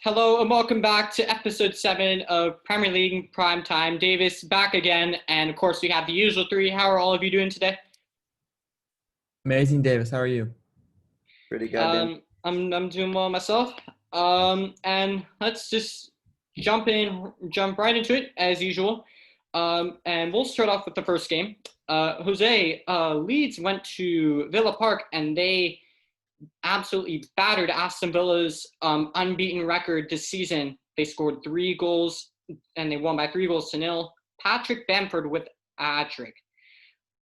Hello and welcome back to episode 7 of Premier League Prime Time. Davis back again, and of course we have the usual three. How are all of you doing today? Amazing, Davis. How are you? Pretty goddamn. I'm doing well myself. And let's just jump right into it as usual. And we'll start off with the first game. Jose, Leeds went to Villa Park and they absolutely battered Aston Villa's unbeaten record this season. They scored 3 goals and they won by 3 goals to 0. Patrick Bamford with a hat trick.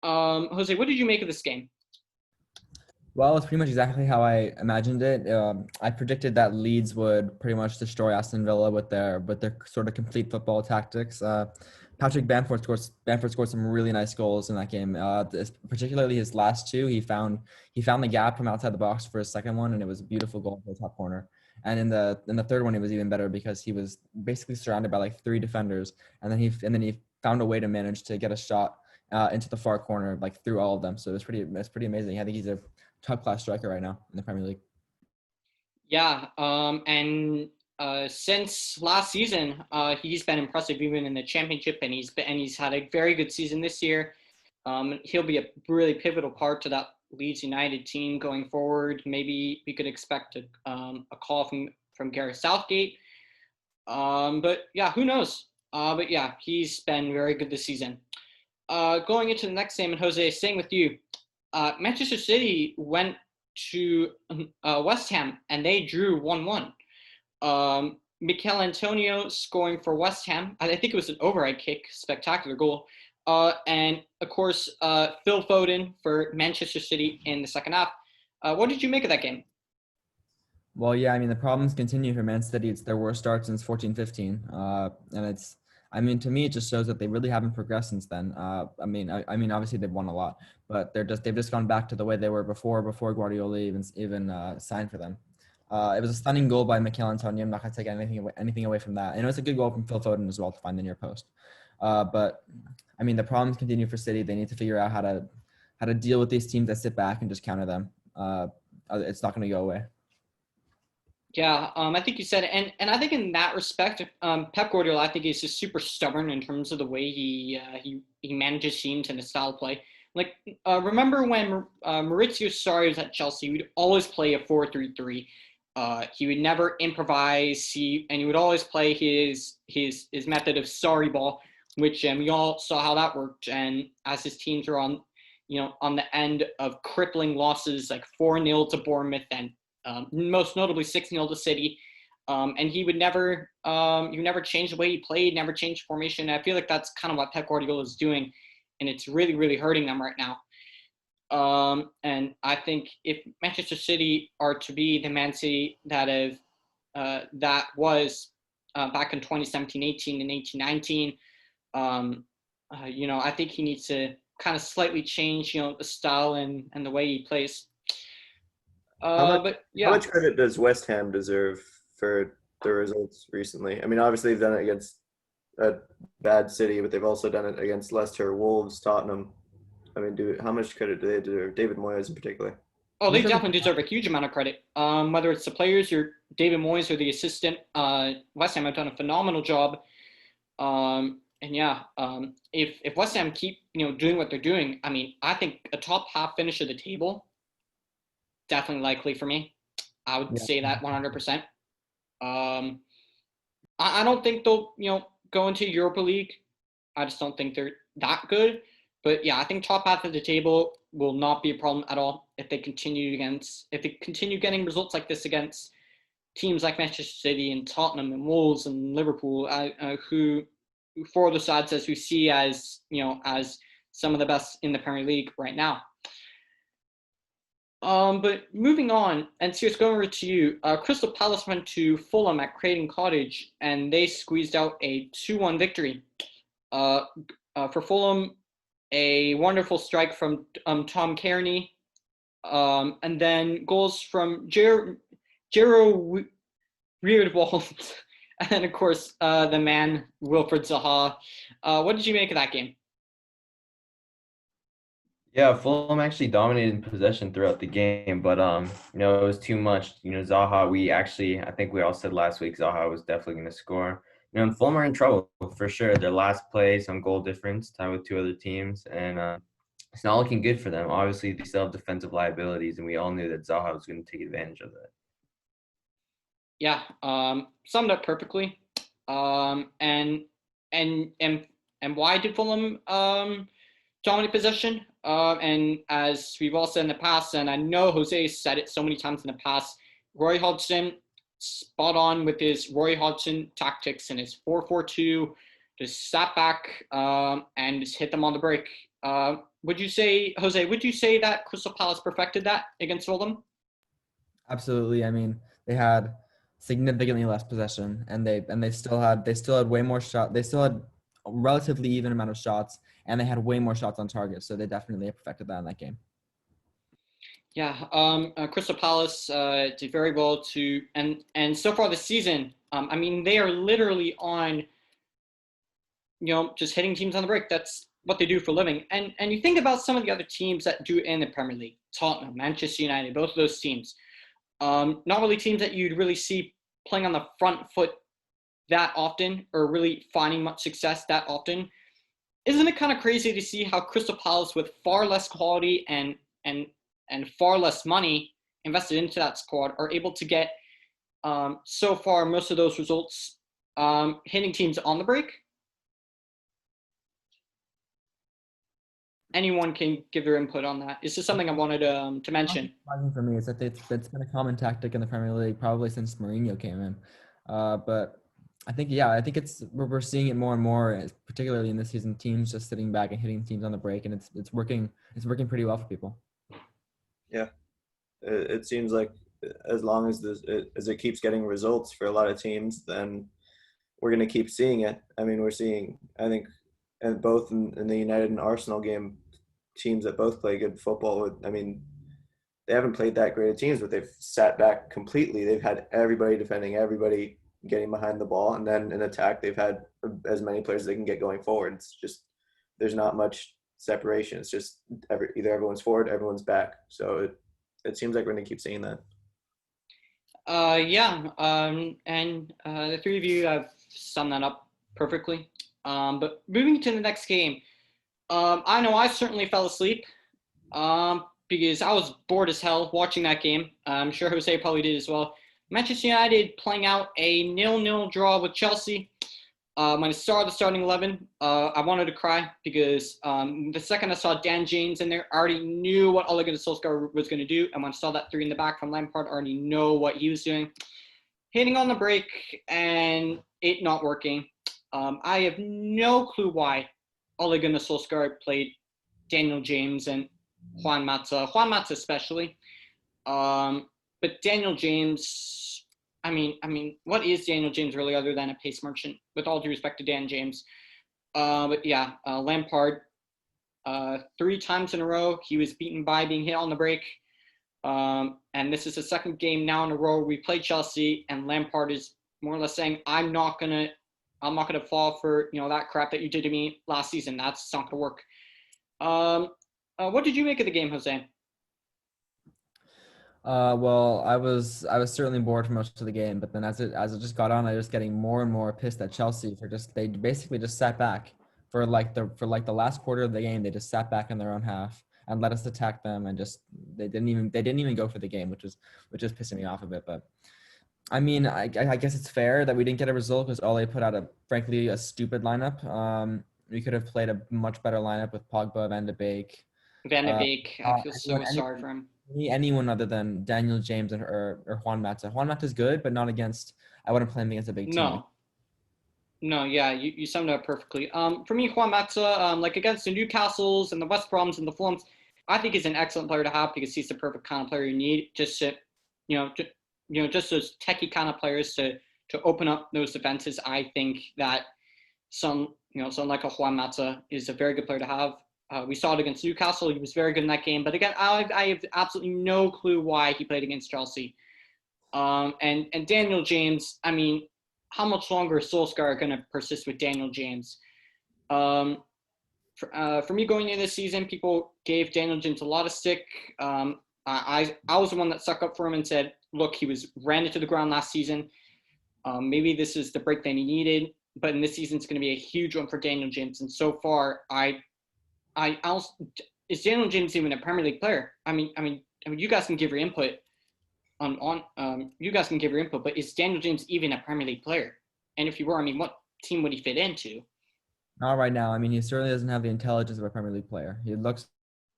Jose, what did you make of this game? Well, it's pretty much exactly how I imagined it. I predicted that Leeds would pretty much destroy Aston Villa with their sort of complete football tactics. Patrick Bamford scored some really nice goals in that game. Particularly his last two, he found the gap from outside the box for his second one, and it was a beautiful goal for the top corner. And in the third one, it was even better because he was basically surrounded by like 3 defenders, and then he found a way to manage to get a shot into the far corner, like through all of them. So it's pretty amazing. I think he's a top class striker right now in the Premier League. Yeah, and since last season, he's been impressive even in the championship, and he's had a very good season this year. He'll be a really pivotal part to that Leeds United team going forward. Maybe we could expect a call from Gareth Southgate. But yeah, who knows? But yeah, he's been very good this season. Going into the next game, and Jose, staying with you, Manchester City went to West Ham and they drew 1-1. Mikel Antonio scoring for West Ham. I think it was an overhead kick, spectacular goal. And of course, Phil Foden for Manchester City in the second half. What did you make of that game? Well, yeah, I mean, the problems continue for Man City. It's their worst start since 14-15. To me, it just shows that they really haven't progressed since then. Obviously they've won a lot, but they've just gone back to the way they were before Guardiola even signed for them. It was a stunning goal by Mikel Antonio. I'm not going to take anything away from that. And it was a good goal from Phil Foden as well to find the near post. But the problems continue for City. They need to figure out how to deal with these teams that sit back and just counter them. It's not going to go away. Yeah, I think you said it. And I think in that respect, Pep Guardiola, I think, is just super stubborn in terms of the way he manages teams and his style of play. Like, remember when Maurizio Sarri was at Chelsea, he would always play a 4-3-3. He would never improvise. He would always play his method of Sarri ball, which we all saw how that worked. And as his teams were on the end of crippling losses like 4-0 to Bournemouth and most notably 6-0 to City. And he would never change the way he played, never change formation. And I feel like that's kind of what Pep Guardiola is doing, and it's really, really hurting them right now. And I think if Manchester City are to be the Man City that was back in 2017-18 and 18-19, I think he needs to kind of slightly change, the style and the way he plays. How much credit does West Ham deserve for the results recently? I mean, obviously they've done it against a bad City, but they've also done it against Leicester, Wolves, Tottenham. I mean, how much credit do they deserve? David Moyes in particular. Oh, they definitely deserve a huge amount of credit. Whether it's the players or David Moyes or the assistant, West Ham have done a phenomenal job. If West Ham keep doing what they're doing, I mean, I think a top half finish of the table definitely likely for me. I would say that 100%. I don't think they'll go into Europa League. I just don't think they're that good. But yeah, I think top half of the table will not be a problem at all if they continue getting results like this against teams like Manchester City and Tottenham and Wolves and Liverpool, who for the sides as we see as some of the best in the Premier League right now. But moving on, and Cyrus, going over to you, Crystal Palace went to Fulham at Creighton Cottage, and they squeezed out a 2-1 victory. For Fulham, a wonderful strike from Tom Kearney, and then goals from Jero Riedwald, and of course the man Wilfried Zaha. What did you make of that game? Yeah, Fulham actually dominated in possession throughout the game, but it was too much. Zaha, I think we all said last week Zaha was definitely going to score. And Fulham are in trouble for sure. Their last place on goal difference, tied with two other teams, and it's not looking good for them. Obviously, they still have defensive liabilities, and we all knew that Zaha was going to take advantage of that. Yeah, summed up perfectly. And why did Fulham dominant possession? And as we've all said in the past, and I know Jose said it so many times in the past, Roy Hodgson spot on with his Roy Hodgson tactics and his 4-4-2, just sat back and just hit them on the break. Would you say, Jose, that Crystal Palace perfected that against Fulham? Absolutely. I mean, they had significantly less possession, and they still had way more shot. They still had a relatively even amount of shots, and they had way more shots on target. So they definitely perfected that in that game. Yeah, Crystal Palace did very well and so far this season, I mean, they are literally on, just hitting teams on the break. That's what they do for a living. And you think about some of the other teams that do it in the Premier League, Tottenham, Manchester United, both of those teams. Not really teams that you'd really see playing on the front foot that often or really finding much success that often. Isn't it kind of crazy to see how Crystal Palace, with far less quality and far less money invested into that squad, are able to get so far most of those results hitting teams on the break? Anyone can give their input on that. It's just something I wanted to mention. For me, it's that it's been a common tactic in the Premier League probably since Mourinho came in. But I think we're seeing it more and more, particularly in this season. Teams just sitting back and hitting teams on the break, and it's working pretty well for people. Yeah, it seems like as long as it keeps getting results for a lot of teams, then we're going to keep seeing it. I mean, we're seeing, I think, and both in the United and Arsenal game, teams that both play good football. I mean, they haven't played that great of teams, but they've sat back completely. They've had everybody defending, everybody getting behind the ball, and then in attack, they've had as many players as they can get going forward. It's just there's not much separation. It's just either everyone's forward, everyone's back. So it seems like we're going to keep seeing that. Yeah, and the three of you have summed that up perfectly. But moving to the next game, I know I certainly fell asleep because I was bored as hell watching that game. I'm sure Jose probably did as well. Manchester United playing out a 0-0 draw with Chelsea. When I saw the starting 11, I wanted to cry because the second I saw Dan James in there, I already knew what Ole Gunnar Solskjaer was going to do. And when I saw that three in the back from Lampard, I already know what he was doing. Hitting on the break and it not working. I have no clue why Ole Gunnar Solskjaer played Daniel James and Juan Mata especially. But Daniel James, I mean, what is Daniel James really other than a pace merchant? With all due respect to Dan James, but yeah, Lampard, 3 times in a row he was beaten by being hit on the break, and this is the second game now in a row we played Chelsea, and Lampard is more or less saying, I'm not gonna fall for that crap that you did to me last season. That's not gonna work. What did you make of the game, Jose? Well, I was certainly bored for most of the game, but then as it just got on, I was getting more and more pissed at Chelsea for they basically just sat back for the last quarter of the game. They just sat back in their own half and let us attack them, and just they didn't even go for the game, which is pissing me off a bit. But I mean, I guess it's fair that we didn't get a result because Ole put out frankly a stupid lineup. We could have played a much better lineup with Pogba, Van de Beek. I feel so sorry for him. Anyone other than Daniel James or Juan Mata. Juan Mata's good, but not against. I wouldn't play him against a big team. No, yeah, you summed it up perfectly. For me, Juan Mata, like against the Newcastles and the West Broms and the Fulhams, I think he's an excellent player to have because he's the perfect kind of player you need. Just to, just those techie kind of players to open up those defenses. I think that someone like a Juan Mata is a very good player to have. We saw it against Newcastle. He was very good in that game. But again, I have absolutely no clue why he played against Chelsea. And Daniel James, I mean, how much longer is Solskjaer going to persist with Daniel James? For For me going into this season, people gave Daniel James a lot of stick. I was the one that stuck up for him and said, look, he ran into the ground last season. Maybe this is the break that he needed, but in this season it's going to be a huge one for Daniel James. And so far, is Daniel James even a Premier League player? I mean, you guys can give your input you guys can give your input, but is Daniel James even a Premier League player? And if you were, what team would he fit into? Not right now. He certainly doesn't have the intelligence of a Premier League player. He looks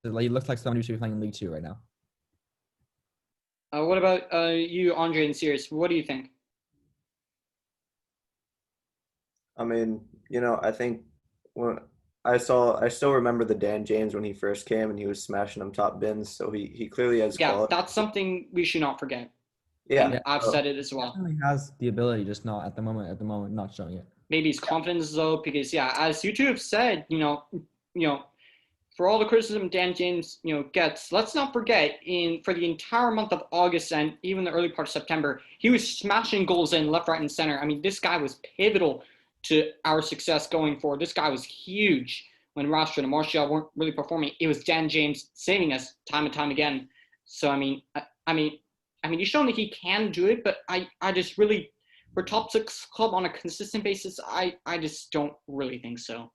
like somebody who should be playing in League Two right now. What about you, Andre and Cyrus? What do you think? I think when I still remember the Dan James when he first came and he was smashing them top bins. So he clearly has quality. That's something we should not forget. Yeah, and I've said it as well. He has the ability, just not at the moment. Not showing it. Maybe his confidence is low because as you two have said, for all the criticism Dan James gets, let's not forget for the entire month of August and even the early part of September, he was smashing goals in left, right, and center. This guy was pivotal to our success going forward. This guy was huge when Rashford and Martial weren't really performing. It was Dan James saving us time and time again. So he's shown that he can do it, but I just really, for top 6 club on a consistent basis, I just don't really think so.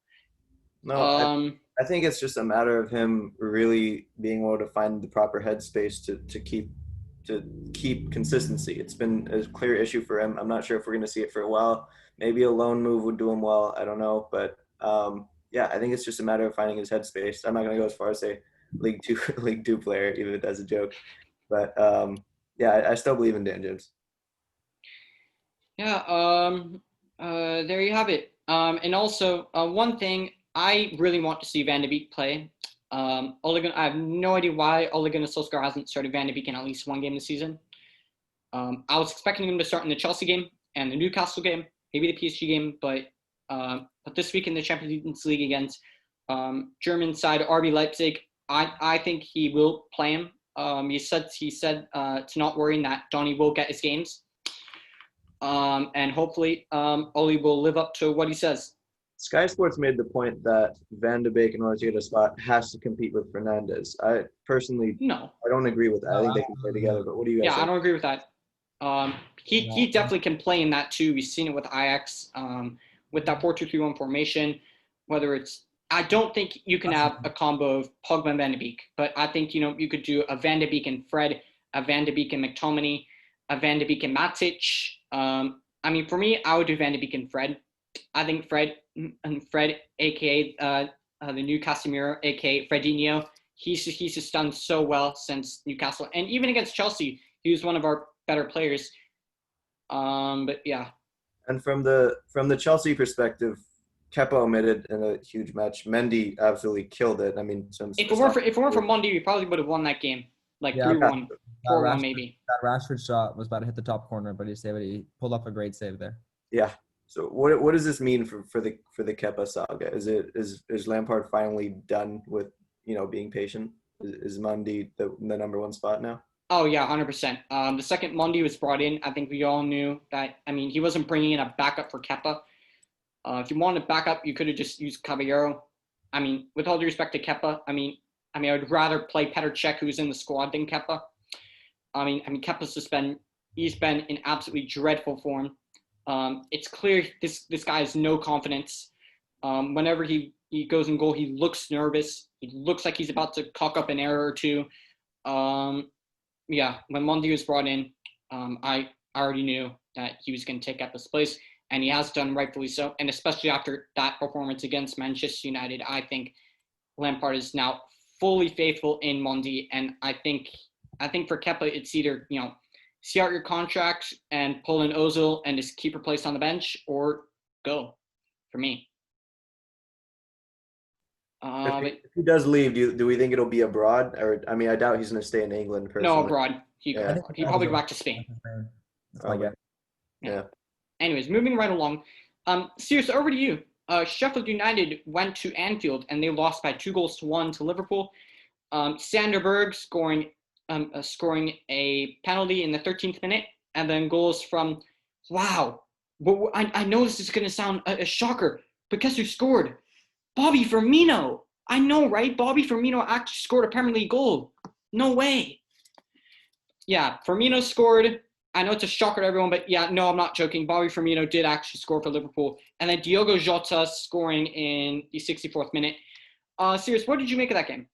No, I think it's just a matter of him really being able to find the proper headspace to keep consistency. It's been a clear issue for him. I'm not sure if we're going to see it for a while. Maybe a loan move would do him well. I don't know, but I think it's just a matter of finding his headspace. I'm not going to go as far as say League Two player, even if that's a joke. But I still believe in Dan James. There you have it. And also one thing, I really want to see Van de Beek play. I have no idea why Ole Gunnar Solskjaer hasn't started Van de Beek in at least one game this season. I was expecting him to start in the Chelsea game and the Newcastle game, maybe the PSG game, but this week in the Champions League against German side RB Leipzig, I think he will play him. He said to not worry and that Donny will get his games. And hopefully Ole will live up to what he says. Sky Sports made the point that Van de Beek, in order to get a spot, has to compete with Fernandes. I personally I don't agree with that. I think they can play together, but what do you guys think? I don't agree with that. He definitely can play in that too. We've seen it with Ajax, with that 4-2-3-1 formation. I don't think you can have a combo of Pogba and Van de Beek, but I think you could do a Van de Beek and Fred, a Van de Beek and McTominay, a Van de Beek and Matic. For me, I would do Van de Beek and Fred. I think Fred, aka the new Casemiro, aka Fredinho, he's just done so well since Newcastle, and even against Chelsea, he was one of our better players. But yeah. And from the Chelsea perspective, Kepa omitted in a huge match. Mendy absolutely killed it. If it weren't for Mendy, we probably would have won that game, 3-1, 4-1 maybe. That Rashford shot was about to hit the top corner, but he saved it. He pulled off a great save there. Yeah. So what does this mean for the Kepa saga? Is Lampard finally done with being patient? Is Mendy the number 1 spot now? Oh yeah, 100%. The second Mendy was brought in, I think we all knew that. He wasn't bringing in a backup for Kepa. If you wanted a backup, you could have just used Caballero. With all due respect to Kepa, I would rather play Petr Cech, who's in the squad, than Kepa. Kepa's he's been in absolutely dreadful form. It's clear this guy has no confidence. Whenever he goes in goal, he looks nervous. He looks like he's about to cock up an error or two. When Mendy was brought in, I already knew that he was going to take Kepa's place, and he has done rightfully so. And especially after that performance against Manchester United, I think Lampard is now fully faithful in Mendy, and I think for Kepa, it's either see out your contract and pull in Ozil and just keep your place on the bench, or go, for me. If he does leave, do we think it'll be abroad? Or I doubt he's going to stay in England personally. No, abroad. He probably go back to Spain. Yeah. Anyways, moving right along. Cyrus, over to you. Sheffield United went to Anfield and they lost by 2-1 to Liverpool. Sander Berge scoring a penalty in the 13th minute, and then goals from, wow. I know this is going to sound a shocker, but guess who scored? Bobby Firmino. I know, right? Bobby Firmino actually scored a Premier League goal. No way. Yeah, Firmino scored. I know it's a shocker to everyone, but yeah, no, I'm not joking. Bobby Firmino did actually score for Liverpool. And then Diogo Jota scoring in the 64th minute. Cyrus, what did you make of that game?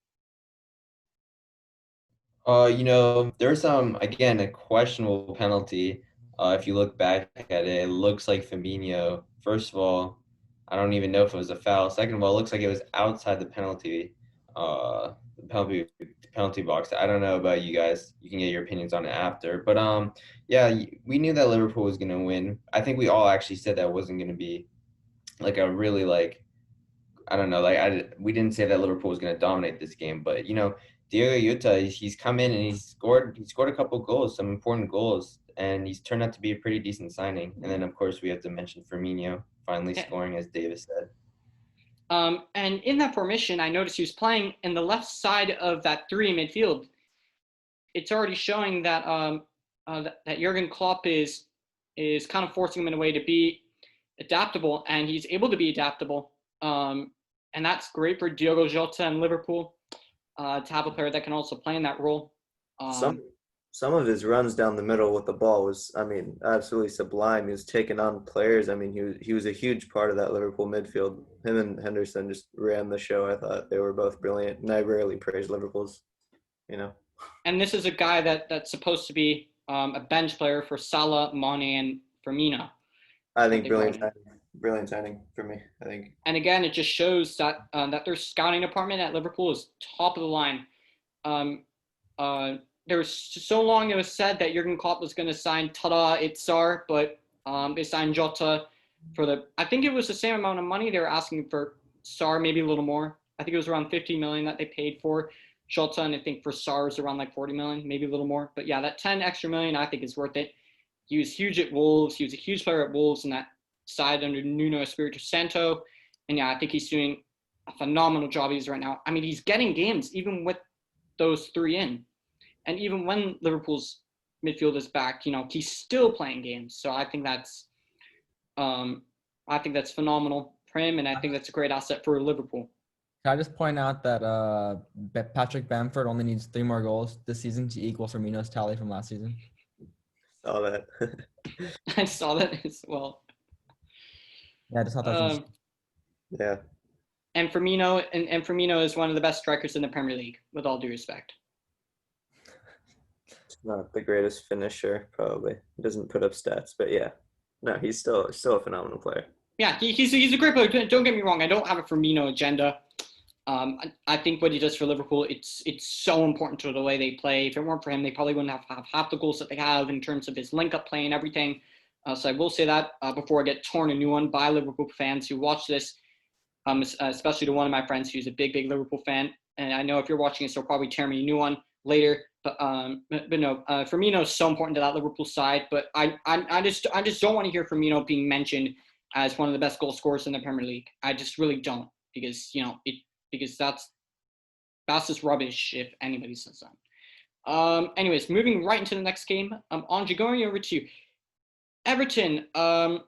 There's again, a questionable penalty. If you look back at it, it looks like Firmino. First of all, I don't even know if it was a foul. Second of all, it looks like it was outside the penalty box. I don't know about you guys. You can get your opinions on it after. But yeah, we knew that Liverpool was gonna win. I think we all actually said that wasn't gonna be like a really I don't know, we didn't say that Liverpool was gonna dominate this game, but Diogo Jota, he's come in and he scored a couple goals, some important goals, and he's turned out to be a pretty decent signing. And then of course we have to mention Firmino finally scoring, as Davis said. And in that formation, I noticed he was playing in the left side of that three midfield. It's already showing that that Jurgen Klopp is kind of forcing him in a way to be adaptable, and he's able to be adaptable. And that's great for Diogo Jota and Liverpool to have a player that can also play in that role. Some of his runs down the middle with the ball was, I mean, absolutely sublime. He was taking on players. I mean, he was a huge part of that Liverpool midfield. Him and Henderson just ran the show. I thought they were both brilliant, and I rarely praise Liverpool's, And this is a guy that's supposed to be a bench player for Salah, Mane, and Firmino. I think brilliant signing for me, I think. And again, it just shows that that their scouting department at Liverpool is top of the line. There was so long it was said that Jurgen Klopp was going to sign Tada Itzar, but they signed Jota for I think it was the same amount of money they were asking for Sarr, maybe a little more. I think it was around 50 million that they paid for Jota, and I think for Sarr was around like 40 million, maybe a little more. But yeah, that 10 extra million I think is worth it. He was huge at Wolves. He was a huge player at Wolves in that side under Nuno Espirito Santo. And yeah, I think he's doing a phenomenal job right now. I mean, he's getting games even with those three in. And even when Liverpool's midfield is back, he's still playing games. So I think that's phenomenal for him, and I think that's a great asset for Liverpool. Can I just point out that Patrick Bamford only needs 3 more goals this season to equal Firmino's tally from last season? Saw that. I saw that as well. Yeah, I just thought that was yeah. And Firmino is one of the best strikers in the Premier League, with all due respect. Not the greatest finisher, probably. He doesn't put up stats, but yeah. No, he's still a phenomenal player. Yeah, he's a great player. Don't get me wrong. I don't have a Firmino agenda. I think what he does for Liverpool, it's so important to the way they play. If it weren't for him, they probably wouldn't have half the goals that they have in terms of his link-up play and everything. So I will say that before I get torn a new one by Liverpool fans who watch this, especially to one of my friends who's a big Liverpool fan. And I know if you're watching this, they'll probably tear me a new one later. But no, Firmino is so important to that Liverpool side. But I just don't want to hear Firmino being mentioned as one of the best goal scorers in the Premier League. I just really don't, because because that's just rubbish if anybody says that. Anyways, moving right into the next game. Andre, going over to Everton,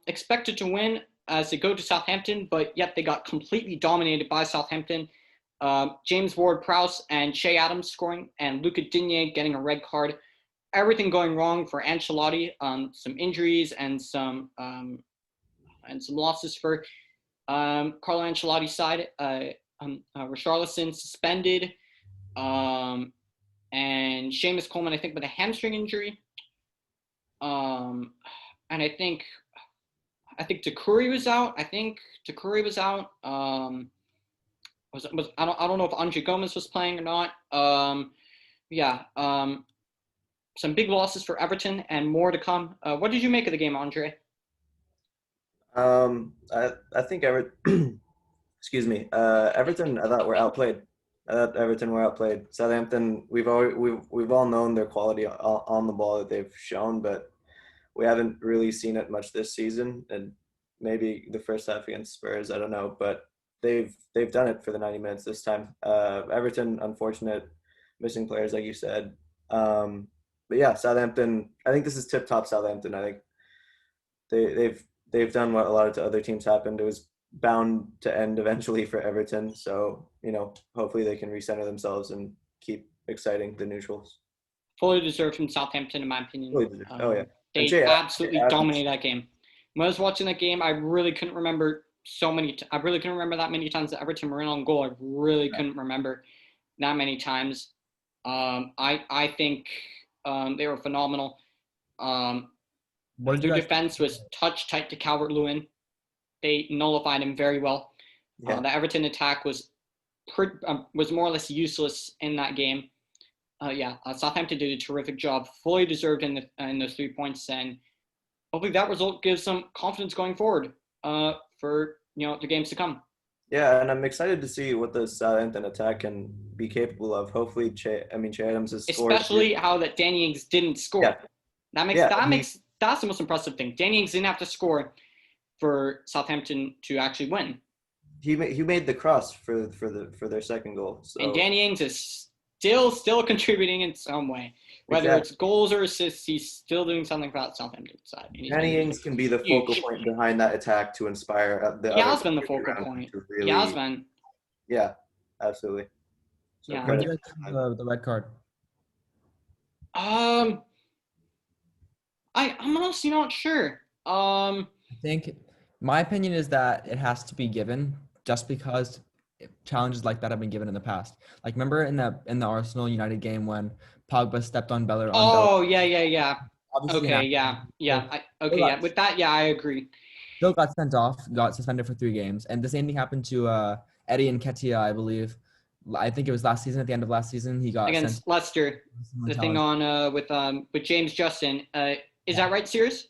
expected to win as they go to Southampton, but yet they got completely dominated by Southampton. James Ward-Prowse and Che Adams scoring, and Luca Digne getting a red card. Everything going wrong for Ancelotti. Some injuries and some losses for Carlo Ancelotti's side. Richarlison suspended, and Seamus Coleman, I think, with a hamstring injury. And I think Takuri was out. I don't know if Andre Gomez was playing or not. Some big losses for Everton and more to come. What did you make of the game, Andre? I think excuse me. Everton, I thought were outplayed. Southampton, we've all known their quality on the ball that they've shown, but we haven't really seen it much this season. And maybe the first half against Spurs, I don't know, but they've done it for the 90 minutes this time. Everton, unfortunate, missing players like you said. But yeah, Southampton, I think this is tip-top Southampton. I think they've done what a lot of other teams happened. It was bound to end eventually for Everton. So, hopefully they can recenter themselves and keep exciting the neutrals. Fully deserved from Southampton, in my opinion. Oh, yeah. They absolutely dominated that game. When I was watching that game, I really couldn't remember I really couldn't remember that many times that Everton were in on goal. I really couldn't remember that many times. I think they were phenomenal. Their defense was touch tight to Calvert-Lewin. They nullified him very well. Yeah. The Everton attack was more or less useless in that game. Southampton did a terrific job, fully deserved in those 3 points, and hopefully that result gives them confidence going forward for the games to come. Yeah, and I'm excited to see what the Southampton attack can be capable of. Hopefully, Che Adams has scored. Especially how that Danny Ings didn't score. Yeah. That's the most impressive thing. Danny Ings didn't have to score for Southampton to actually win. He made the cross for their second goal. So. And Danny Ings is still contributing in some way. Whether it's goals or assists, he's still doing something for that Southampton side. Danny Ings can be the focal point behind that attack to inspire the He has been the focal point. He has been. Yeah, absolutely. So what do you think of the red card? I'm honestly not sure. I think my opinion is that it has to be given just because challenges like that have been given in the past. Like remember in the Arsenal United game when Pogba stepped on Bellerin. Yeah. With that, I agree. Still got sent off, got suspended for 3 games, and the same thing happened to Eddie Nketiah, I believe. I think it was last season. At the end of last season, he got against Leicester. The thing on with James Justin. Is that right, Cyrus?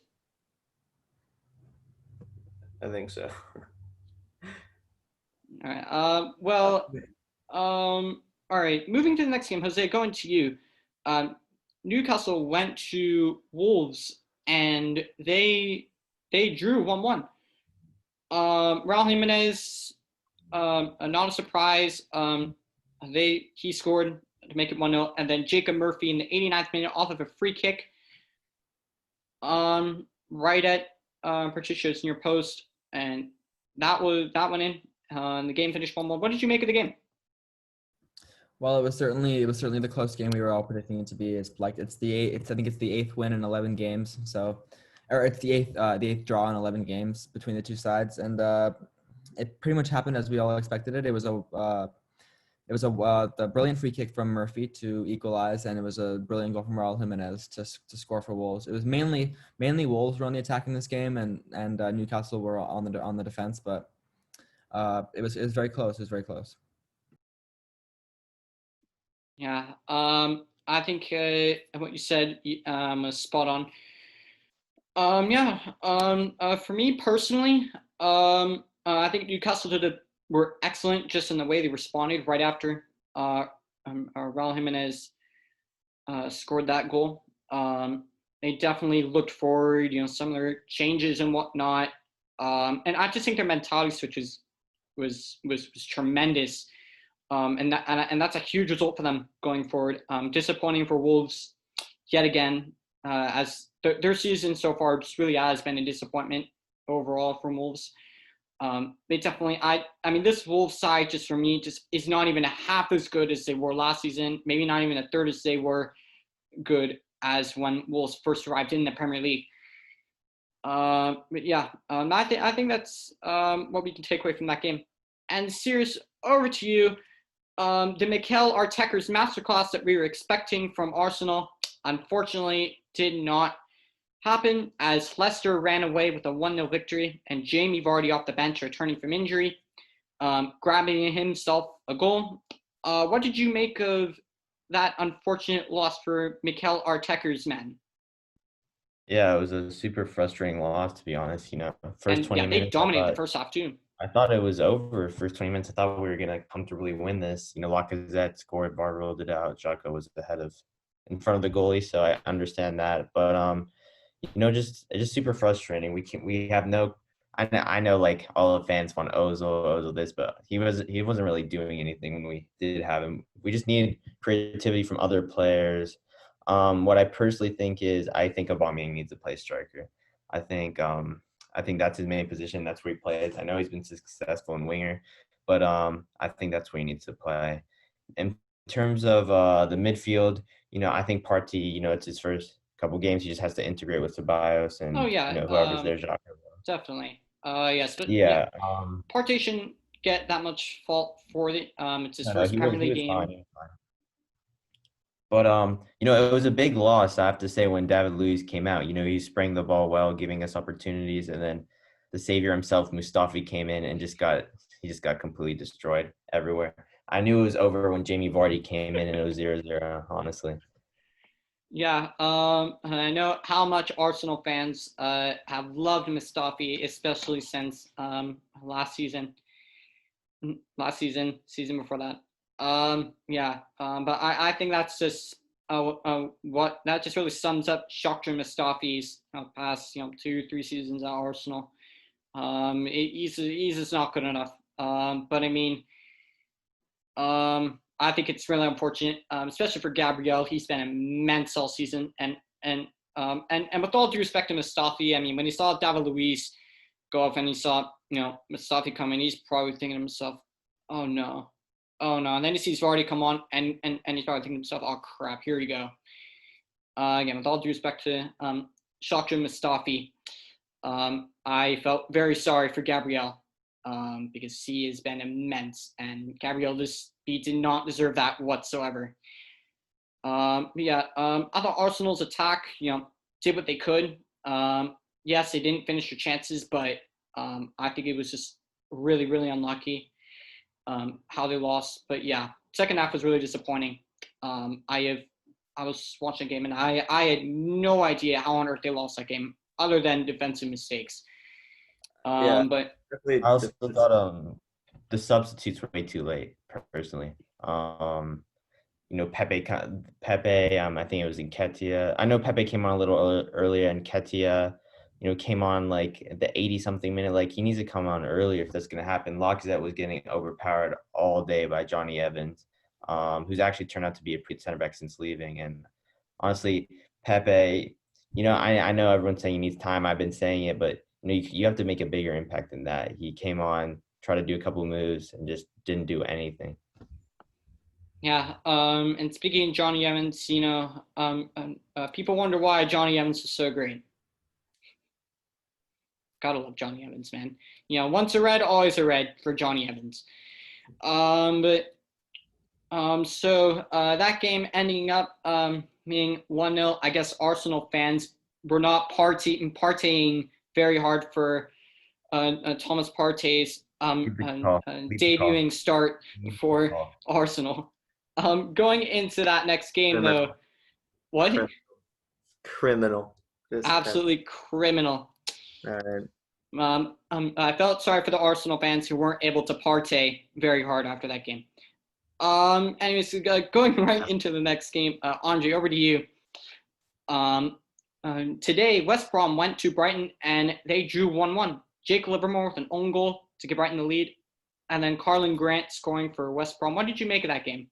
I think so. All right. All right. Moving to the next game, Jose. Going to you. Newcastle went to Wolves and they drew 1-1. Raul Jimenez, not a surprise. He scored to make it 1-0, and then Jacob Murphy in the 89th minute off of a free kick. Right at Patricia's near post, and that went in. The game finished 1-1. What did you make of the game? Well, it was certainly the close game we were all predicting it to be. I think it's the 8th win in 11 games. So, or it's the eighth draw in 11 games between the two sides, and it pretty much happened as we all expected it. It was the brilliant free kick from Murphy to equalize, and it was a brilliant goal from Raul Jimenez to score for Wolves. It was mainly Wolves were on the attack in this game, and Newcastle were on the defense, but it was very close. It was very close. Yeah, I think what you said was spot on. For me personally, I think Newcastle were excellent just in the way they responded right after Raul Jimenez scored that goal. They definitely looked forward, some of their changes and whatnot. And I just think their mentality switch was tremendous. And that's a huge result for them going forward. Disappointing for Wolves yet again, as their season so far just really has been a disappointment overall from Wolves. They definitely, this Wolves side just for me just is not even a half as good as they were last season. Maybe not even a third as they were good as when Wolves first arrived in the Premier League. I think that's what we can take away from that game. And Cyrus, over to you. The Mikel Arteta's masterclass that we were expecting from Arsenal, unfortunately, did not happen as Leicester ran away with a 1-0 victory and Jamie Vardy off the bench returning from injury, grabbing himself a goal. What did you make of that unfortunate loss for Mikel Arteta's men? Yeah, it was a super frustrating loss, to be honest. 20 minutes. They dominated the first half too. I thought it was over. First 20 minutes, I thought we were going to comfortably win this. Lacazette scored, Bar rolled it out. Xhaka was in front of the goalie, so I understand that. But, it's just super frustrating. We have no – I know, like, all the fans want Ozil this, but he wasn't really doing anything when we did have him. We just need creativity from other players. What I personally think is I think Aubameyang needs to play striker. I think I think that's his main position. That's where he plays. I know he's been successful in winger, but I think that's where he needs to play. In terms of the midfield, I think Partey, it's his first couple games. He just has to integrate with Ceballos and Oh yeah, whoever's there. Jacques. definitely. Yes, but yeah, Yeah. Partey shouldn't get that much fault for it. It's his No, first Premier he League was game. fine. He was fine. But it was a big loss, I have to say, when David Luiz came out. He sprang the ball well, giving us opportunities, and then the savior himself, Mustafi, came in and just got completely destroyed everywhere. I knew it was over when Jamie Vardy came in and it was 0-0, honestly. Yeah, I know how much Arsenal fans have loved Mustafi, especially since season before that. But I think that's just what that just really sums up Shakhtar Mustafi's past 2-3 seasons at Arsenal. He's just not good enough. But I mean, I think it's really unfortunate, especially for Gabriel. He's been immense all season, and with all due respect to Mustafi, I mean, when he saw David Luiz go off and he saw Mustafi come in, he's probably thinking to himself, oh no. And then he sees Vardy come on, and he's probably thinking to himself, oh crap, here you go. Again, with all due respect to Shakhtar Mustafi, I felt very sorry for Gabriel. Because he has been immense, and Gabriel he did not deserve that whatsoever. I thought Arsenal's attack, did what they could. Yes, they didn't finish their chances, but I think it was just really, really unlucky how they lost. But yeah, second half was really disappointing. I was watching the game, and I had no idea how on earth they lost that game, other than defensive mistakes. But I also thought the substitutes were way too late, personally. Pepe, I think it was Nketiah. I know Pepe came on a little earlier, and Nketiah, came on like the 80-something minute. Like, he needs to come on earlier if that's going to happen. Lacazette was getting overpowered all day by Johnny Evans, who's actually turned out to be a pretty center back since leaving. And honestly, Pepe, I know everyone's saying he needs time. I've been saying it, but you have to make a bigger impact than that. He came on, tried to do a couple of moves, and just didn't do anything. Yeah. And speaking of Johnny Evans, people wonder why Johnny Evans was so great. Gotta love Johnny Evans, man. Once a red, always a red for Johnny Evans. So that game ending up being 1-0. I guess Arsenal fans were not partying very hard for Thomas Partey's debuting start for Arsenal. Going into that next game, though, what? Criminal. Absolutely criminal. All right. I felt sorry for the Arsenal fans who weren't able to partay very hard after that game. Anyways, going right into the next game, Andre, over to you. Today, West Brom went to Brighton and they drew 1-1. Jake Livermore with an own goal to give Brighton the lead, and then Carlin Grant scoring for West Brom. What did you make of that game?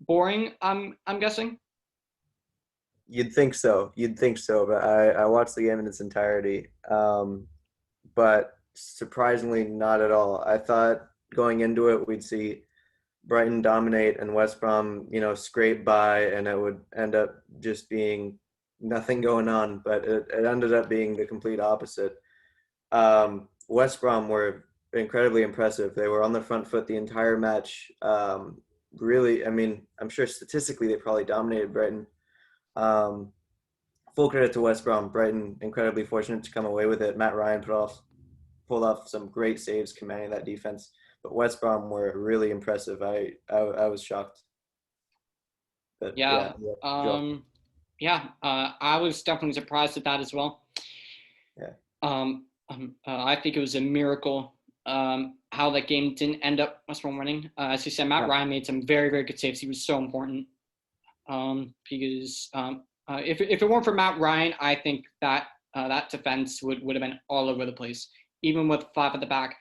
Boring, I'm guessing? You'd think so, but I watched the game in its entirety. But surprisingly, not at all. I thought going into it, we'd see Brighton dominate and West Brom, scrape by, and it would end up just being nothing going on. But it ended up being the complete opposite. West Brom were incredibly impressive. They were on the front foot the entire match. Really, I mean, I'm sure statistically they probably dominated Brighton. Full credit to West Brom. Brighton incredibly fortunate to come away with it. Matt Ryan pulled off some great saves commanding that defense. But West Brom were really impressive. I was shocked. But, I was definitely surprised at that as well. Yeah. I think it was a miracle how that game didn't end up West Brom winning. As you said, Matt Ryan made some very, very good saves. He was so important because if it weren't for Matt Ryan, I think that that defense would have been all over the place, even with 5 at the back.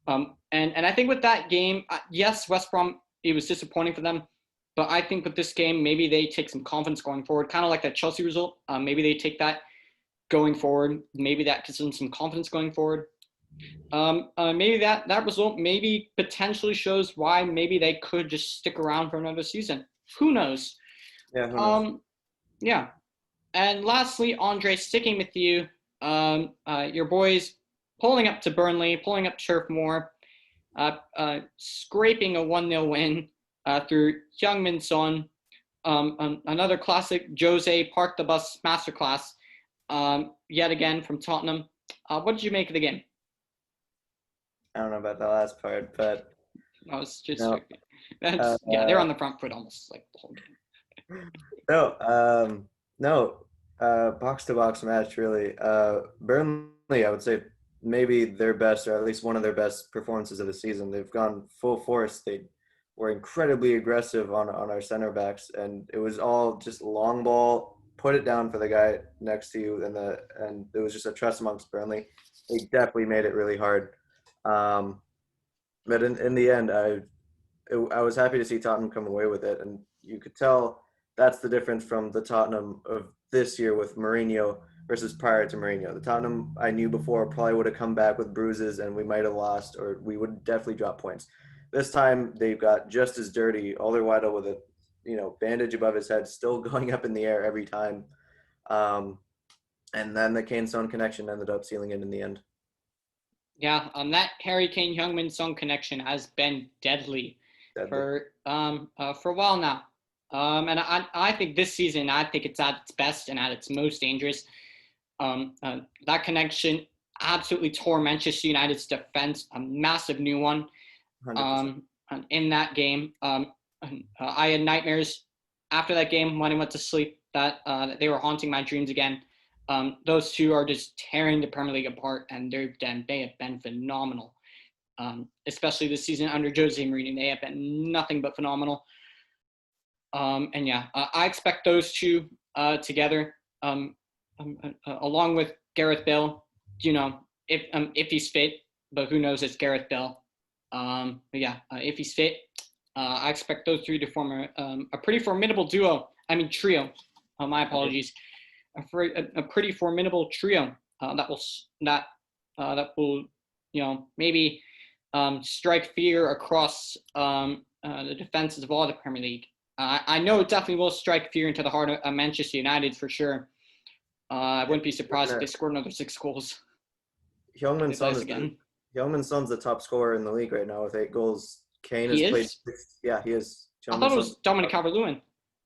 And I think with that game, yes, West Brom, it was disappointing for them. But I think with this game, maybe they take some confidence going forward, kind of like that Chelsea result. Maybe they take that going forward. Maybe that gives them some confidence going forward. Maybe that result maybe potentially shows why maybe they could just stick around for another season. Who knows? Yeah, who knows? Yeah. And lastly, Andre, sticking with you, your boys pulling up to Burnley, pulling up Turf Moor, scraping a 1-0 win through Heung-min Son. Another classic Jose Park the Bus masterclass, yet again from Tottenham. What did you make of the game? I don't know about the last part, but I was just no. they're on the front foot almost like the whole game. No, box to box match really. Burnley, I would say maybe their best, or at least one of their best performances of the season. They've gone full force. They were incredibly aggressive on our center backs, and it was all just long ball, put it down for the guy next to you, and it was just a trust amongst Burnley. They definitely made it really hard. But in the end, I was happy to see Tottenham come away with it, and you could tell that's the difference from the Tottenham of this year with Mourinho versus prior to Mourinho. The Tottenham I knew before probably would have come back with bruises, and we might have lost, or we would definitely drop points. This time they've got just as dirty. Alderweireld with a bandage above his head, still going up in the air every time, and then the Kane-Son connection ended up sealing it in the end. Yeah, that Harry Kane Heung-min Son connection has been deadly. For a while now. And I think this season, I think it's at its best and at its most dangerous. That connection absolutely tore Manchester United's defense, a massive new one. In that game, I had nightmares after that game when I went to sleep that they were haunting my dreams again. Those two are just tearing the Premier League apart, and they have been phenomenal. Especially this season under Jose Mourinho, they have been nothing but phenomenal. And yeah, I expect those two together, along with Gareth Bale. If he's fit, but who knows? It's Gareth Bale. If he's fit, I expect those three to form a pretty formidable duo. I mean trio. My apologies. A pretty formidable trio that will maybe strike fear across the defenses of all the Premier League. I know it definitely will strike fear into the heart of Manchester United for sure. I wouldn't be surprised if they scored another 6 goals. Heung-min Son's the top scorer in the league right now with 8 goals. Kane has played 6. Yeah, he is. I thought it was Dominic Calvert-Lewin.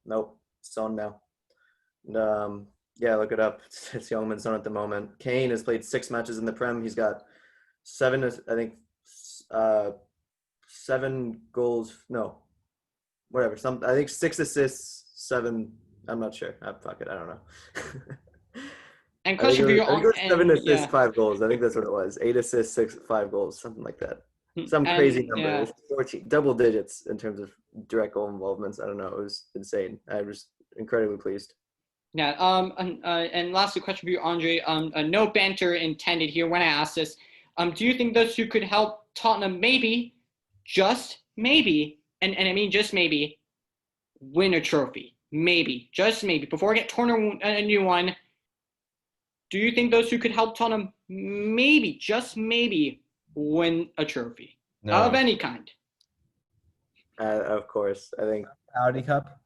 Nope, Son now. And, yeah, look it up. It's Heung-min Son at the moment. Kane has played 6 matches in the Prem. He's got 7 goals. No, whatever. I think 6 assists, 7. I'm not sure. Fuck it. I don't know. And question for you on 7 assists, 5 goals. I think that's what it was. 8 assists, 5 goals, something like that. Some crazy number. Yeah. 14, double digits in terms of direct goal involvements. I don't know. It was insane. I was incredibly pleased. Yeah. And lastly, question for you, Andre. No banter intended here when I ask this. Do you think those two could help Tottenham maybe, just maybe, and I mean just maybe, win a trophy? Maybe, just maybe. Before I get torn a new one, do you think those two could help Tottenham maybe, just maybe, win a trophy of any kind? Of course, I think Audi Cup.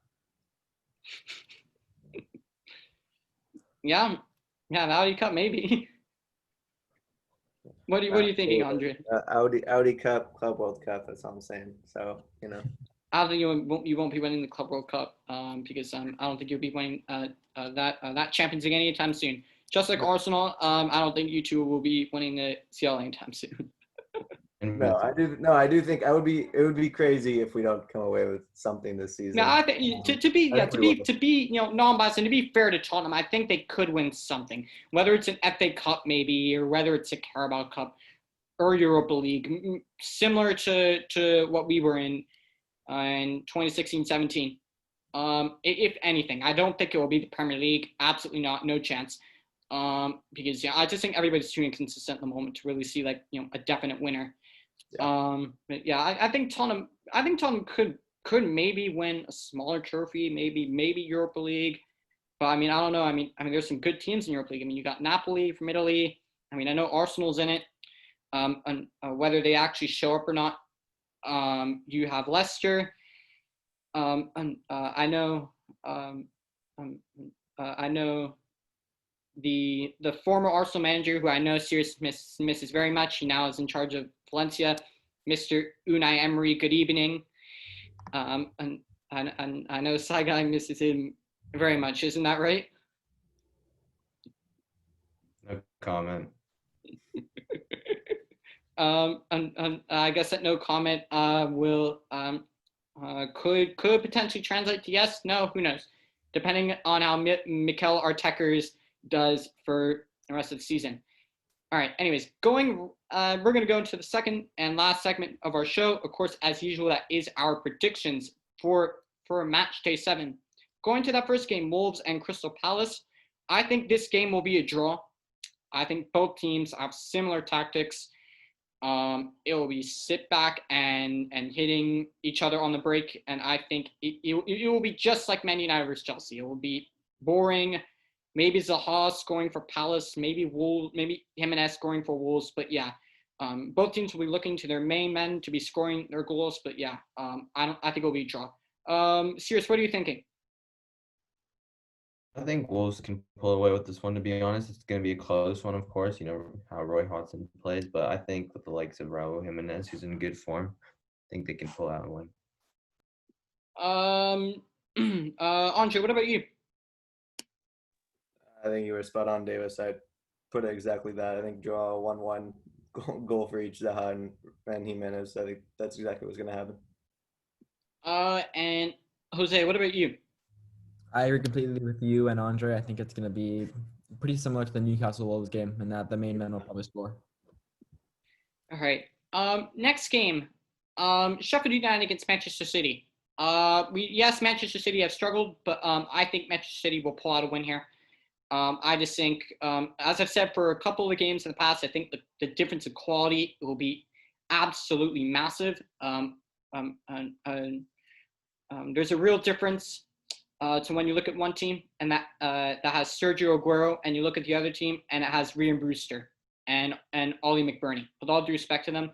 Yeah, the Audi Cup maybe. What are you thinking, Andre? Audi Cup, Club World Cup. That's all I'm saying. So I don't think you won't be winning the Club World Cup because I don't think you'll be winning that Champions League anytime soon. Just like Arsenal, I don't think you two will be winning the CL anytime soon. I do think it would be crazy if we don't come away with something this season. No, I think to be non-biased and to be fair to Tottenham, I think they could win something, whether it's an FA Cup maybe, or whether it's a Carabao Cup or Europa League, similar to what we were in 2016-17. If anything, I don't think it will be the Premier League. Absolutely not, no chance. Because I just think everybody's too inconsistent at the moment to really see a definite winner. Yeah. I think Tottenham could maybe win a smaller trophy, maybe Europa League, But I mean, I don't know. I mean, there's some good teams in Europa League. I mean, you got Napoli from Italy. I mean, I know Arsenal's in it. And whether they actually show up or not, you have Leicester. And I know, I know the former Arsenal manager, who I know Cyrus misses very much. He now is in charge of Valencia, Mr. Unai Emery. Good evening. And I know Saigai misses him very much. Isn't that right? No comment. And I guess that no comment will could potentially translate to yes, no, who knows, depending on how Mikel Arteta's does for the rest of the season. All right. Anyways, we're going to go into the second and last segment of our show. Of course, as usual, that is our predictions for match day 7. Going to that first game, Wolves and Crystal Palace. I think this game will be a draw. I think both teams have similar tactics. It will be sit back and hitting each other on the break, and I think it will be just like Man United versus Chelsea. It will be boring. Maybe Zaha scoring for Palace, maybe Jimenez scoring for Wolves, but yeah, both teams will be looking to their main men to be scoring their goals. But yeah, I think it'll be a draw. Cyrus, what are you thinking? I think Wolves can pull away with this one, to be honest. It's going to be a close one, of course. You know how Roy Hodgson plays, but I think with the likes of Raul Jimenez, who's in good form, I think they can pull out a win. Andre, what about you? I think you were spot on, Davis. I put it exactly that. I think draw 1-1, goal for each Zaha and Jimenez. I think that's exactly what's going to happen. And Jose, what about you? I agree completely with you and Andre. I think it's going to be pretty similar to the Newcastle Wolves game, and that the main men will probably score. All right. Next game, Sheffield United against Manchester City. Manchester City have struggled, but I think Manchester City will pull out a win here. I just think, as I've said for a couple of the games in the past, I think the difference in quality will be absolutely massive. There's a real difference to when you look at one team and that has Sergio Aguero, and you look at the other team and it has Ryan Brewster and Ollie McBurney. With all due respect to them,